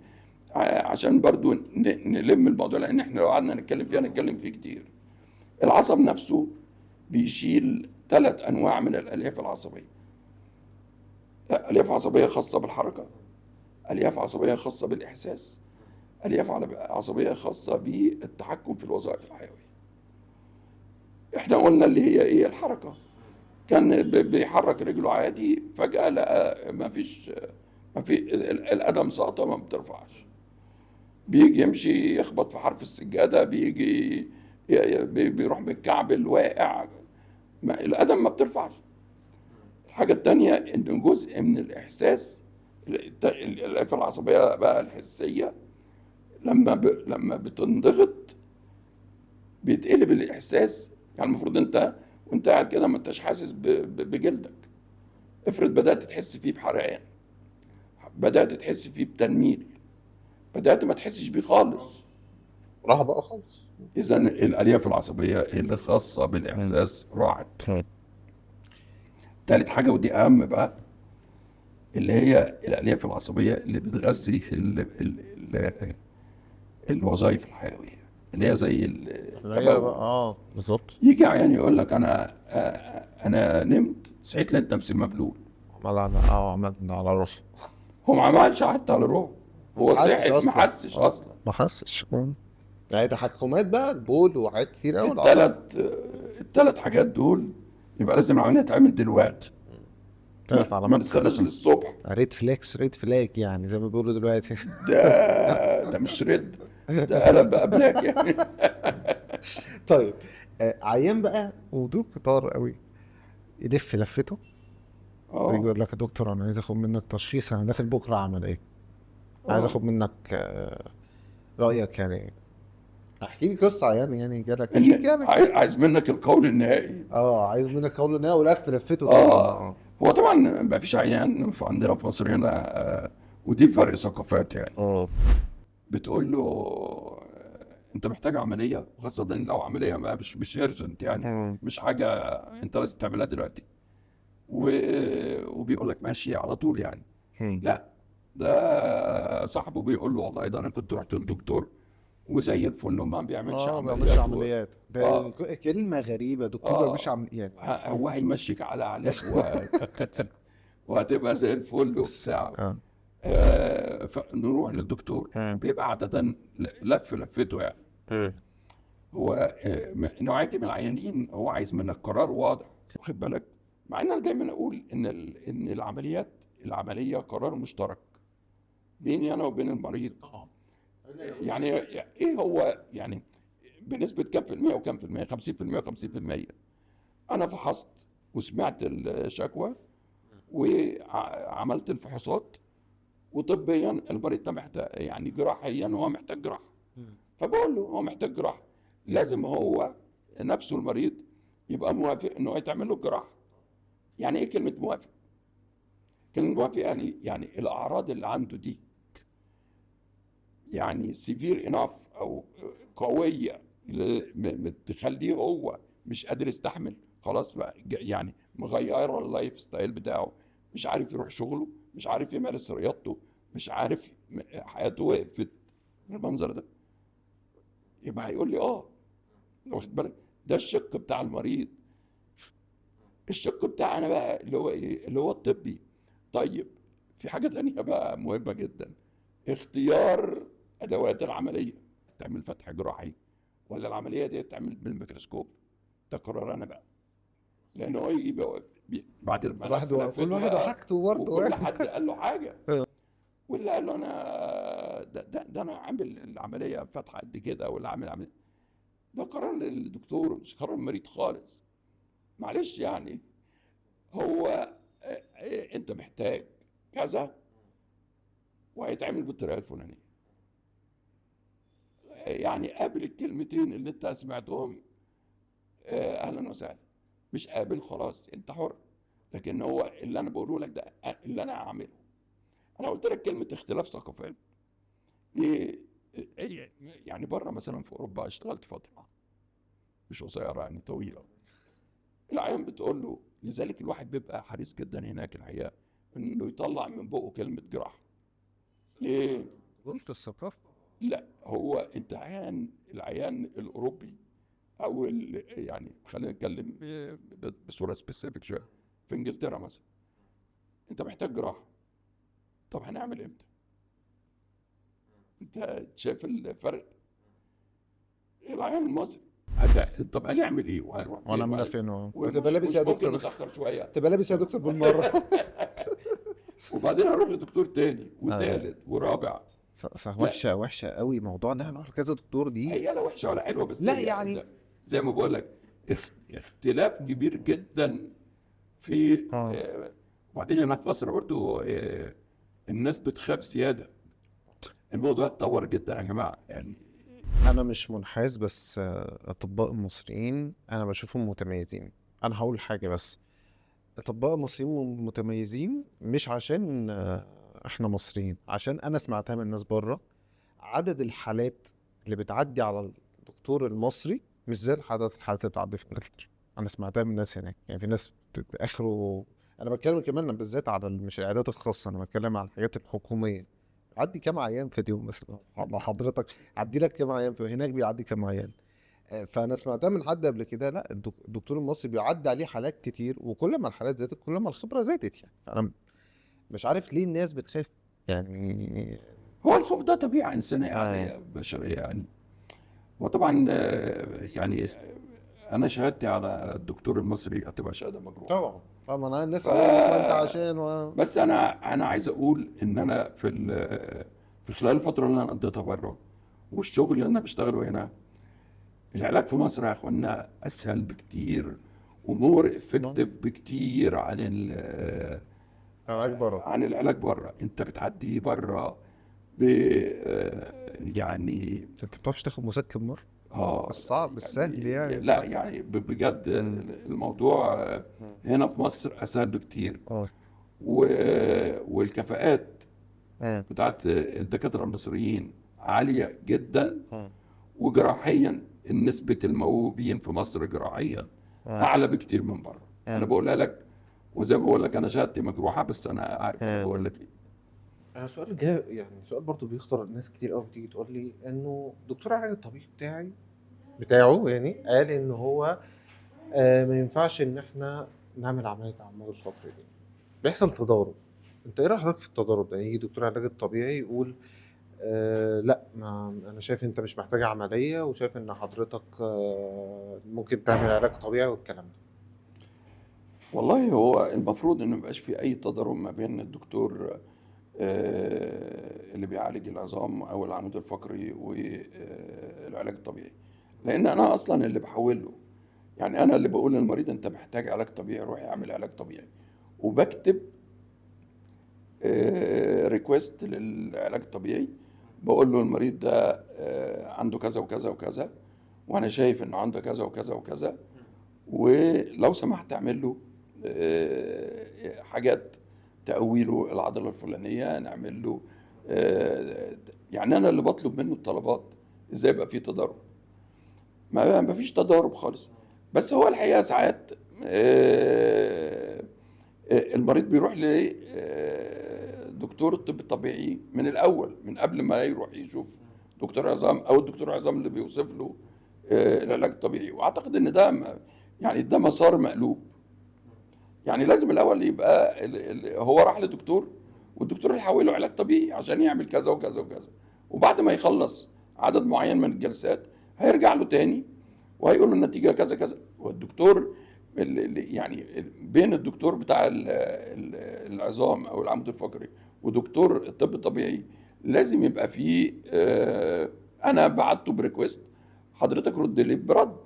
عشان برضو نلم الموضوع، لأن احنا لو قعدنا نتكلم فيه هنتكلم فيه كتير. العصب نفسه بيشيل 3 أنواع من الألياف العصبية: ألياف عصبية خاصة بالحركة، ألياف عصبية خاصة بالإحساس، ألياف عصبية خاصة بالتحكم في الوظائف الحيوية. احنا قلنا اللي هي ايه؟ الحركة. كان بيحرك رجله عادي، فجأة لقى ما في القدم ساقطة ما بترفعش، بيجي يمشي يخبط في حرف السجادة، بيجي بيروح بالكعب واقع، القدم ما بترفعش. الحاجة التانية ان جزء من الإحساس، الألياف العصبية بقى الحسية، لما بتنضغط بيتقلب الاحساس. يعني المفروض انت وانت قاعد كده ما انتش حاسس بجلدك، افرض بدات تحس فيه بحرقان، بدات تحس فيه بتنميل، بدات ما تحسش بيه خالص، راح بقى خالص. اذا الالياف العصبيه اللي خاصه بالاحساس راحت. تالت حاجه ودي اهم بقى، اللي هي الالياف العصبيه اللي بتغذي الوظائف الحيويه، اللي هي زي التبول. بالظبط. يجي عيان يقول لك انا نمت صحيت لقيت نفسي مبلول. عملنا على راسه. هو ما عملش حتى على روحه، هو ما حسش صحي ما أصلاً. حسش اصلا. ما حسش. يعني تحكمات بقى البول وحاجات كتير قوي الثلاث حاجات دول يبقى لازم العمليه تعمل دلوقتي، ثلاث ما علامات نستناش للصبح. ريد فلاك يعني زي ما بيقولوا دلوقتي. ده مش رد، ده قلب بقى بلاك يعني. طيب عيان بقى ودول كتار قوي يلف لفته ويجي يقول لك يا دكتور انا عايز اخد منك تشخيص، انا داخل بكره اعمل ايه؟ عايز اخد منك رايك يعني. احكي لي قصه عيان يعني جالك ليك يعني. عايز منك القول النهائي. عايز منك قول ان هو لفته هو طبعا ما فيش عيان عندنا في مصر هنا، ودي فرق ثقافات يعني. بتقول له انت محتاج عمليه، وخاصه لو عمليه ما مش ايرجنت يعني، مش حاجه انت لازم تعملها دلوقتي، وبيقول لك ماشي على طول يعني. لا، ده صاحبه بيقول له والله ده انا كنت رحت للدكتور وزي الفل وما بيعملش ما بيعملش عمليات. آه. كلمه غريبه، دكتور ما بيعملش عمليات. هو هيمشيك على علاج وهتبقى زي الفل وبتاع. فنروح للدكتور، بيبقى عادة لفته يعني. هو نوعية من العيانين هو عايز منك قرار واضح، واخد بالك؟ مع ان انا دايما اقول ان العملية قرار مشترك بيني انا وبين المريض. يعني ايه هو يعني بنسبة كام في المية وكام في المية؟ 50% و50%. انا فحصت وسمعت الشكوى وعملت الفحوصات، وطبيا المريض ده محتاج يعني جراحيا هو محتاج جراحه، فبقول له هو محتاج جراحه، لازم هو نفسه المريض يبقى موافق انه يتعمل له الجراحه. يعني ايه كلمه موافق؟ كان الوفي يعني الاعراض اللي عنده دي يعني سيفير اناف او قويه تخليه هو مش قادر يستحمل، خلاص بقى يعني مغير اللايف ستايل بتاعه، مش عارف يروح شغله، مش عارف يمارس رياضته، مش عارف حياته وقفت بالمنظر ده، يبقى هيقول لي واخد بالك؟ ده الشق بتاع المريض. الشق بتاعنا بقى اللي هو ايه؟ اللي هو الطبي. طيب في حاجة تانية بقى مهمة جدا، اختيار ادوات العملية. تعمل فتح جراحي ولا العملية دي تعمل بالميكروسكوب؟ ده قرار انا بقى، لانه هو يجي بعد الملف كل لفته واحد بقى، وحاجته برضه. وكل حد قال له حاجة، واللي قال له انا ده انا عامل العملية فتحة قد كده، ولا عامل عملية. ده قرار الدكتور مش قرار المريض خالص. معلش يعني، هو انت محتاج كذا وهيتعمل بالطريقه الفلانيه. يعني قابل الكلمتين اللي انت سمعتهم، اهلا وسهلا. مش قابل خلاص انت حر. لكن هو اللي انا بقوله لك ده اللي انا هعمله. انا قلت لك كلمه اختلاف ثقافات ليه؟ يعني بره مثلا في اوروبا اشتغلت فتره مش قصيره، يعني طويله. العيان بتقول له، لذلك الواحد بيبقى حريص جدا هناك الحقيقه انه يطلع من بقه كلمه جراحه. ليه؟ قلت الثقافة. لا، هو انت العيان الاوروبي او يعني خلينا نتكلم بصوره سبيسيفيك شويه. في انجلترا مثلا انت محتاج جراحه، طب هنعمل امتى؟ انت شايف الفرق؟ العيان المصري طب هنعمل ايه وهنروح فين وانا من فين وتبقى لابس مش يا ممكن دكتور. نتاخر شويه. تبقى لابس يا دكتور بالمره. وبعدين هروح لدكتور تاني آه. وتالت ورابع. صح، لا، وحشه وحشه قوي موضوع ان احنا نروح لكذا دكتور دي. هي لا وحشه ولا حلوه، بس لا هي يعني. زي ما بقول لك اختلاف كبير جدا في اه وبعدين هنا في مصر برضو الناس بتخاف زياده. الموضوع اتطور جدا يا جماعه يعني. انا مش منحاز، بس اطباء المصريين انا بشوفهم متميزين. انا هقول حاجه بس، اطباء المصريين متميزين مش عشان احنا مصريين، عشان انا سمعتها من الناس بره. عدد الحالات اللي بتعدي على الدكتور المصري مش زي الحالات اللي بتعدي في انجلترا. انا سمعتها من الناس هناك، يعني في ناس اخره. انا بتكلم كمان بالذات على مش العيادات الخاصه، انا بتكلم على الحاجات الحكوميه. عدي كام عيان في اليوم مثلا مع حضرتك؟ عدي لك كام عيان في هناك؟ بيعدي كام عيان؟ فانا سمعتها من حد قبل كده، لا الدكتور المصري بيعدي عليه حالات كتير، وكل ما الحالات زادت كل ما الخبره زادت يعني. فانا مش عارف ليه الناس بتخاف يعني. هو الخوف ده طبيعه انسانيه آه. عاديه بشريه يعني. وطبعا يعني انا شهادتي على الدكتور المصري هتبقى شهاده مجروحه. طبعا طبعا انا الناس ف... قالوا لك ما انت عشان بس انا عايز اقول ان انا في خلال الفتره اللي انا قضيتها بره والشغل اللي انا بشتغله هنا، العلاج في مصر يا اخوانا اسهل بكتير ومور افكتيف بكتير عن علاج بره. عن العلاج بره. انت بتعدي بره ب يعني انت بتعرفش تاخد مسكن مره؟ الصعب السهل يعني لا يعني بجد الموضوع هنا في مصر اسهل بكتير. اه والكفاءات اه بتاعت الدكاترة المصريين عالية جدا. اه وجراحيا نسبة الموهوبين في مصر جراحيا أعلى بكتير من بره. أنا بقولها لك، وزي ما بقول لك أنا شهادتي مجروحة، بس أنا عارف أنا بقول لك إيه. انا سؤال جاي يعني، سؤال برضو بيخطر ناس كتير قوي بتيجي تقول لي انه دكتور العلاج الطبيعي بتاعه يعني قال ان هو ما ينفعش ان احنا نعمل عمليه اعمار الفتره دي. بيحصل تضارب. انت ايه رايك في التضارب ده؟ يجي دكتور العلاج الطبيعي يقول لا، ما انا شايف انت مش محتاج عمليه، وشايف ان حضرتك ممكن تعمل علاج طبيعي والكلام ده. والله هو المفروض إنه ميبقاش في أي تضارب ما بين الدكتور اللي بيعالج العظام أو العمود الفقري والعلاج الطبيعي، لأن أنا أصلا اللي بحول له. يعني أنا اللي بقول للمريض أنت محتاج علاج طبيعي، روح اعمل علاج طبيعي، وبكتب ريكويست للعلاج الطبيعي. بقول له المريض ده عنده كذا وكذا وكذا، وانا شايف انه عنده كذا وكذا وكذا، ولو سمحت اعمل له حاجات تقويله العضله الفلانيه، نعمل له يعني انا اللي بطلب منه الطلبات ازاي يبقى في تضارب. ما فيش تضارب خالص. بس هو الحقيقه ساعات المريض بيروح لدكتور الطب الطبيعي من الاول، من قبل ما يروح يشوف دكتور عظام، او الدكتور عظام اللي بيوصف له العلاج الطبيعي. واعتقد ان ده يعني ده مسار مقلوب. يعني لازم الاول يبقى هو راح لدكتور، والدكتور يحول له علاج طبيعي عشان يعمل كذا وكذا وكذا، وبعد ما يخلص عدد معين من الجلسات هيرجع له تاني وهيقول له النتيجه كذا كذا. والدكتور يعني بين الدكتور بتاع العظام او العمود الفقري ودكتور الطب الطبيعي لازم يبقى فيه انا بعته بريكوست، حضرتك رد لي برد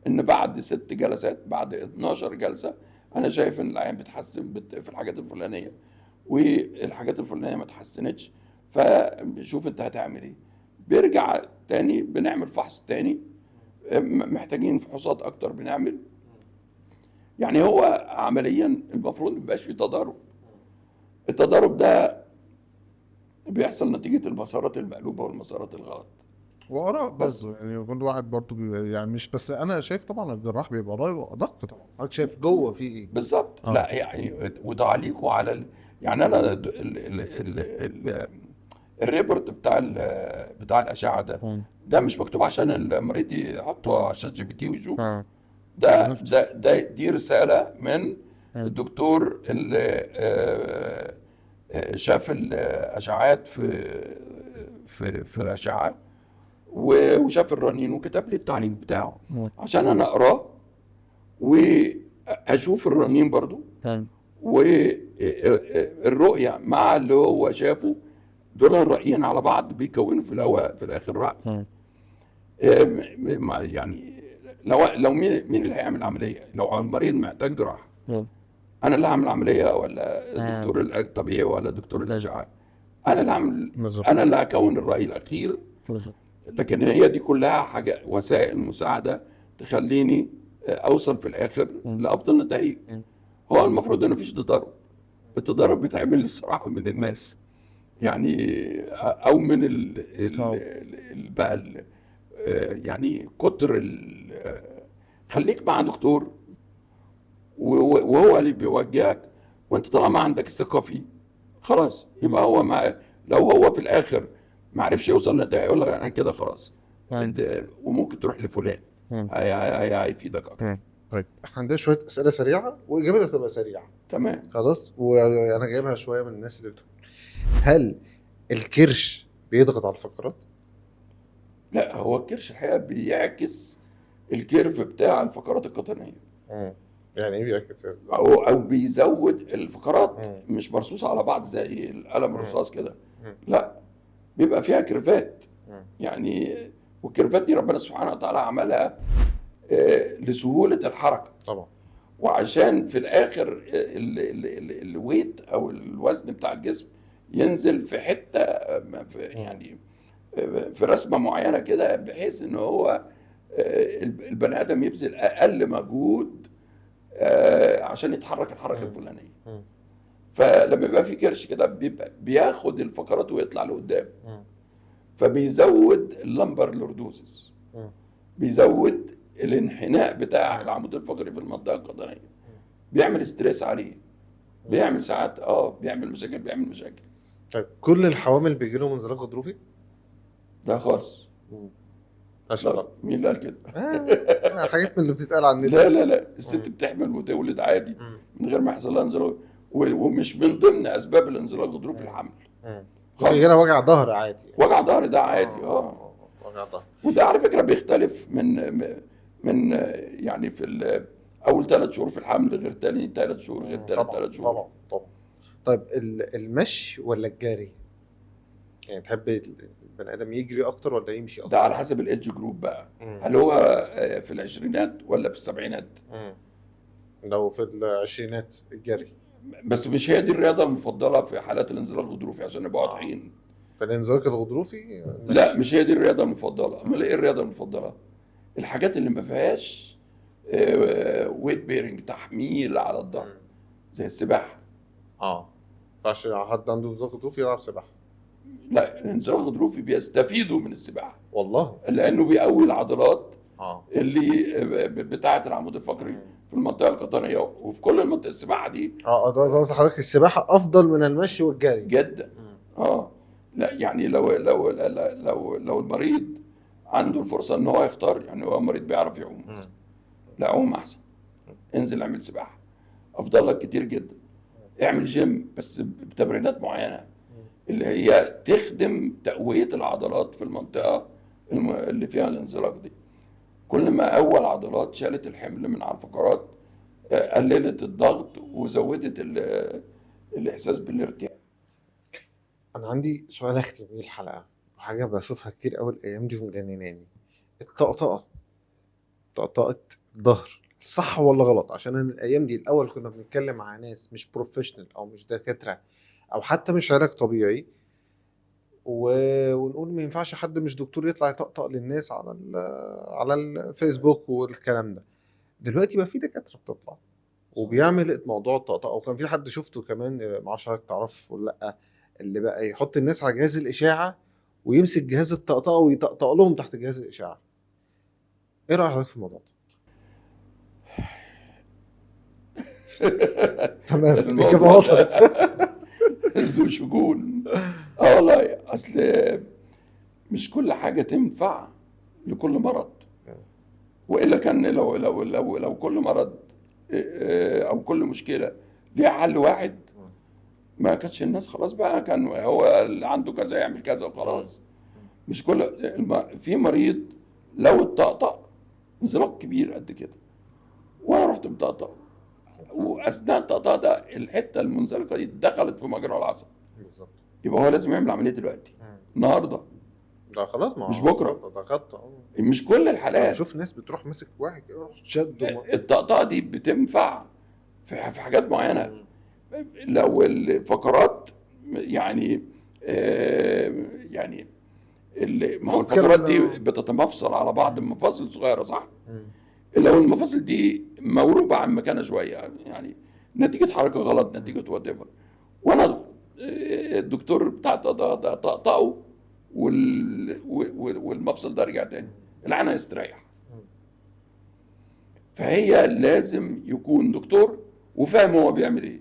ان بعد 6 جلسات، بعد 12 جلسه، انا شايف ان العيان بيتحسن في الحاجات الفلانيه، والحاجات الفلانيه ما اتحسنتش، فشوف انت هتعمل ايه. بيرجع تاني بنعمل فحص تاني، محتاجين فحوصات اكتر بنعمل. يعني هو عمليا المفروض ما يبقاش في تضارب. التضارب ده بيحصل نتيجه المسارات المقلوبه والمسارات الغلط. واراء بس برضه، يعني كل واحد برضه يعني مش بس انا شايف طبعا الجراح بيبقى رايه ادق طبعا. حضرتك شايف جوه في ايه؟ بالظبط. اه. لا يعني وتعليقه على يعني انا الريبورت بتاع الاشعه ده مش مكتوب عشان المريض يحطه على شات جي بي تي ويشوف. اه. دي رساله من الدكتور اللي شاف الاشعاعات في الاشعه وشاف الرنين وكتب لي التعليق بتاعه عشان انا اقراه واشوف الرنين برضو والرؤيه مع اللي هو شافه. دول الرأيين على بعض بيكونوا في الاخر رأي. يعني لو مين اللي هيعمل العمليه؟ لو المريض محتاج جراحه، انا اللي هعمل العمليه ولا دكتور العلاج الطبيعي ولا دكتور الاشعه؟ انا اللي هعمل، انا اللي هكون الرأي الاخير. لكن هي دي كلها حاجه وسائل مساعده تخليني اوصل في الاخر لافضل نتائج. هو المفروض ان مفيش تضارب. التضارب بيتعمل الصراحه من الناس، يعني او من بقى يعني كتر خليك مع دكتور وهو اللي بيوجهك، وانت طالما عندك الثقه فيه خلاص يبقى هو لو هو في الاخر ما عرفش يوصل لنتائج يقول لك انا كده خلاص، وممكن تروح لفلان هيفيدك اكتر. طيب احنا عندنا شويه اسئله سريعه واجابتها تبقى سريعه. تمام. خلاص، وانا جايبها شويه من الناس اللي بتقول هل الكرش بيضغط على الفقرات؟ لا، هو الكرش الحقيقه بيعكس الكيرف بتاع الفقرات القطنيه. يعني ايه بيعكس؟ او بيزود الفقرات، مش مرصوصه على بعض زي القلم الرصاص كده، لا بيبقى فيها كيرفات. يعني والكيرفات دي ربنا سبحانه وتعالى عملها لسهوله الحركه طبعا، وعشان في الاخر الويت او الوزن بتاع الجسم ينزل في حته يعني في رسمه معينه كده، بحيث ان هو البني ادم يبذل اقل مجهود عشان يتحرك الحركه الفلانيه. فلما يبقى في كرش كده بياخد الفقرات ويطلع لقدام، فبيزود اللمبر لوردوسس، بيزود الانحناء بتاع العمود الفقري في المنطقه القطنيه، بيعمل ستريس عليه، بيعمل ساعات بيعمل مشاكل. طيب كل الحوامل بيجي لهم انزلاق غضروفي؟ ده خالص. لا، مين اللي قال كده؟ حاجات من اللي بتتقال عن النت. لا، الست بتحمل وتولد عادي من غير ما يحصل لها انزلاق، ومش من ضمن اسباب الانزلاق الغضروفي الحمل. بيجي لها وجع ظهر عادي. وجع ظهر ده عادي. وجع ظهر، وده على فكره بيختلف من يعني في اول 3 شهور في الحمل غير تاني 3 شهور غير تالت 3 شهور. طبعا. طيب المشي ولا الجري؟ يعني تحب البني ادم يجري اكتر ولا يمشي اكتر؟ ده على حسب الايدج جروب بقى. هل هو في العشرينات ولا في السبعينات؟ لو في العشرينات الجري. بس مش هي دي الرياضه المفضله في حالات الانزلاق الغضروفي عشان نبقى واضحين. في الانزلاق الغضروفي لا، مش هي دي الرياضه المفضله. امال ايه الرياضه المفضله؟ الحاجات اللي ما فيهاش ويت بيرنج، تحميل على الظهر، زي السباحه، ينفعش حد عنده انزلاق غضروفي يلعب سباحه؟ لا، الانزلاق الغضروفي بيستفيدوا من السباحه والله. لانه بيقوي العضلات اه. اللي بتاعه العمود الفقري في المنطقه القطنيه، وفي كل المنطقه السباحه دي ده قصدي حضرتك السباحه افضل من المشي والجري؟ جدا. اه، لا يعني لو المريض عنده الفرصه ان هو يختار، يعني هو مريض بيعرف يعوم مثلا، لا عوم احسن، انزل اعمل سباحه افضل لك كتير جدا. اعمل جيم بس بتمرينات معينه اللي هي تخدم تقويه العضلات في المنطقه اللي فيها الانزلاق دي. كل ما قوى العضلات شالت الحمل من على الفقرات، قللت الضغط وزودت الاحساس بالارتياح. انا عندي سؤال اختم بيه الحلقه، وحاجه بشوفها كتير قوي الايام دي ومجنناني: الطقطقه، طقطقه الظهر، صح ولا غلط؟ عشان أنا الايام دي الاول كنا بنتكلم مع ناس مش بروفيشنال او مش دكاتره او حتى مش علاج طبيعي، ونقول ما ينفعش حد مش دكتور يطلع يطقطق للناس على الفيسبوك والكلام ده. دلوقتي بقى في دكاتره بتطلع وبيعمل موضوع الطقطقه. وكان في حد شفته كمان، ما اعرفش حضرتك تعرف ولا لا، اللي بقى يحط الناس على جهاز الاشاعه ويمسك جهاز الطقطقه ويطقطق لهم تحت جهاز الاشاعه. ايه رايك حضرتك في الموضوع ده؟ تمام، الموضوع الاجابه ده وصلت. ذو شجون. اه والله، اصل مش كل حاجه تنفع لكل مرض، والا كان لو كل مرض او كل مشكله ليها حل واحد، ما كانتش الناس خلاص بقى كان هو اللي عنده كذا يعمل كذا وخلاص. مش كل في مريض لو اتطقطق انزلاق كبير قد كده وانا رحت مطقطق، واثناء الطقطقه ده الحته المنزلقه دي دخلت في مجرى العصب، بالظبط. يبقى هو لازم يعمل عمليه دلوقتي النهارده، ده خلاص، ما مش هو بكرة. ده خط. مش كل انا الحالات. بشوف ناس بتروح مسك واحد كده يروح شده. الطقطقه دي بتنفع في حاجات معينه، لو الفقرات يعني يعني ما هو الفقرات دي بتتمفصل على بعض مفاصل صغيره، صح؟ لو المفاصل دي موروبه عن مكانها شويه، يعني نتيجه حركه غلط، نتيجه وات ايفر، وانا الدكتور بتاع ده طقطقه والمفصل ده رجع تاني، العين هيستريح. فهي لازم يكون دكتور وفاهم هو بيعمل ايه،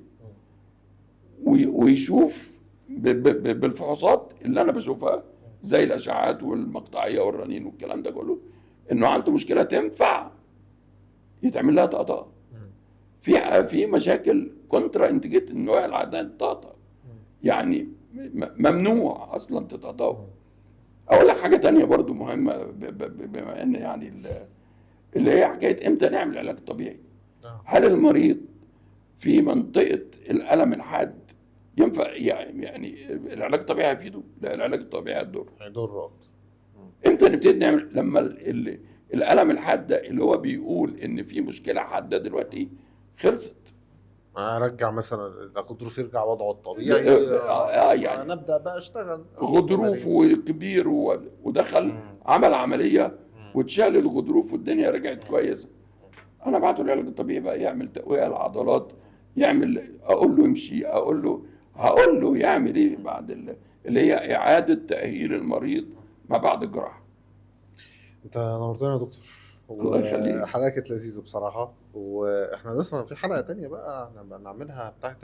ويشوف بالفحوصات اللي انا بشوفها زي الاشعاعات والمقطعيه والرنين والكلام ده كله، انه عنده مشكله تنفع يتعمل لها طقطقه. في مشاكل كونترا انديكيت ان هو العداد طقطقه، يعني ممنوع اصلا تطقطقه. اقول لك حاجه تانية برضو مهمه، بما ان يعني اللي هي حكايه امتى نعمل علاج طبيعي. هل المريض في منطقه الالم الحاد ينفع يعني العلاج الطبيعي هيفيده؟ لا، العلاج الطبيعي هيضر اكتر. امتى نبتدي نعمل؟ لما الالم الحاد ده اللي هو بيقول ان في مشكله حاده دلوقتي خلصت، ارجع مثلا الغضروف يرجع وضعه الطبيعي، يعني نبدا بقى اشتغل غضروف وكبير ودخل عمل عمليه واتشال الغضروف والدنيا رجعت كويسه، انا بعته العلاج الطبيعي بقى يعمل تقويه العضلات، يعمل، اقول له يمشي، هقول له يعمل ايه بعد اللي هي اعاده تاهيل المريض ما بعد الجراحه. انت نورتنا يا دكتور، الله يخليك. حلقه كانت لذيذه بصراحه. واحنا لسه في حلقه تانية بقى نعملها بتاعت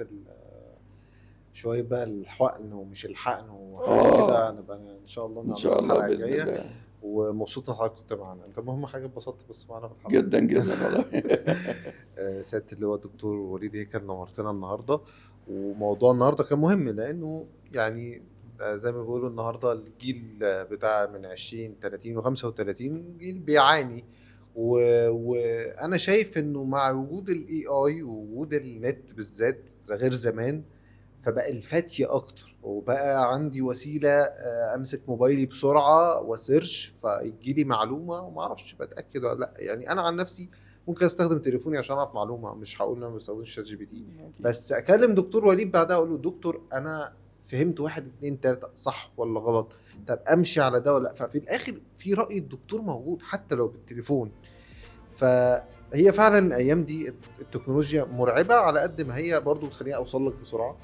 شويه بقى الحقن ومش الحقن وحاجات كده، نبقى ان شاء الله ان شاء الله الحلقة باذن الجاية. الله. ومبسوط ان حضرتك كنت معانا، انت مهم حاجه اتبسطت بس معانا في الحلقه جدا جدا والله. سياده اللواء الدكتور وليد هيكل نورتنا النهارده. وموضوع النهارده كان مهم لانه يعني زي ما بيقولوا النهارده الجيل بتاع من 20 30 و35 جيل بيعاني، وانا شايف انه مع وجود الاي اي ووجود النت بالذات غير زمان، فبقى الفتي اكتر، وبقى عندي وسيله امسك موبايلي بسرعه وسيرش فيجيلي معلومه وما اعرفش بتاكد ولا لا. يعني انا عن نفسي ممكن استخدم تليفوني عشان اعرف معلومه، مش هقول انا ما بستخدمش شات جي بي تي، بس اكلم دكتور وليد بعدها اقول له دكتور انا فهمت 1 2 3 صح ولا غلط، طب امشي على ده ولا لا. ففي الاخر في راي الدكتور موجود حتى لو بالتليفون. فهي فعلا الايام دي التكنولوجيا مرعبه على قد ما هي برضو بتخليني اوصل لك بسرعه،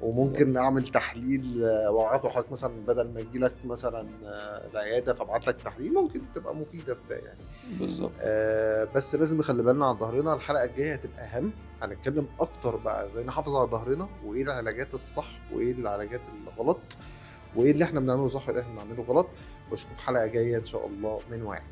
وممكن اعمل تحليل وابعته لحضرتك مثلا بدل ما يجي لك مثلا العياده فابعت لك تحليل، ممكن تبقى مفيده في ده يعني. بالظبط. بس لازم نخلي بالنا عن ظهرنا. الحلقه الجايه هتبقى اهم، هنتكلم اكتر بقى ازاي نحافظ على ظهرنا، وايه العلاجات الصح وايه العلاجات الغلط، وايه اللي احنا بنعمله صح وايه اللي احنا بنعمله غلط. واشوفكم في حلقه جايه ان شاء الله من واحد.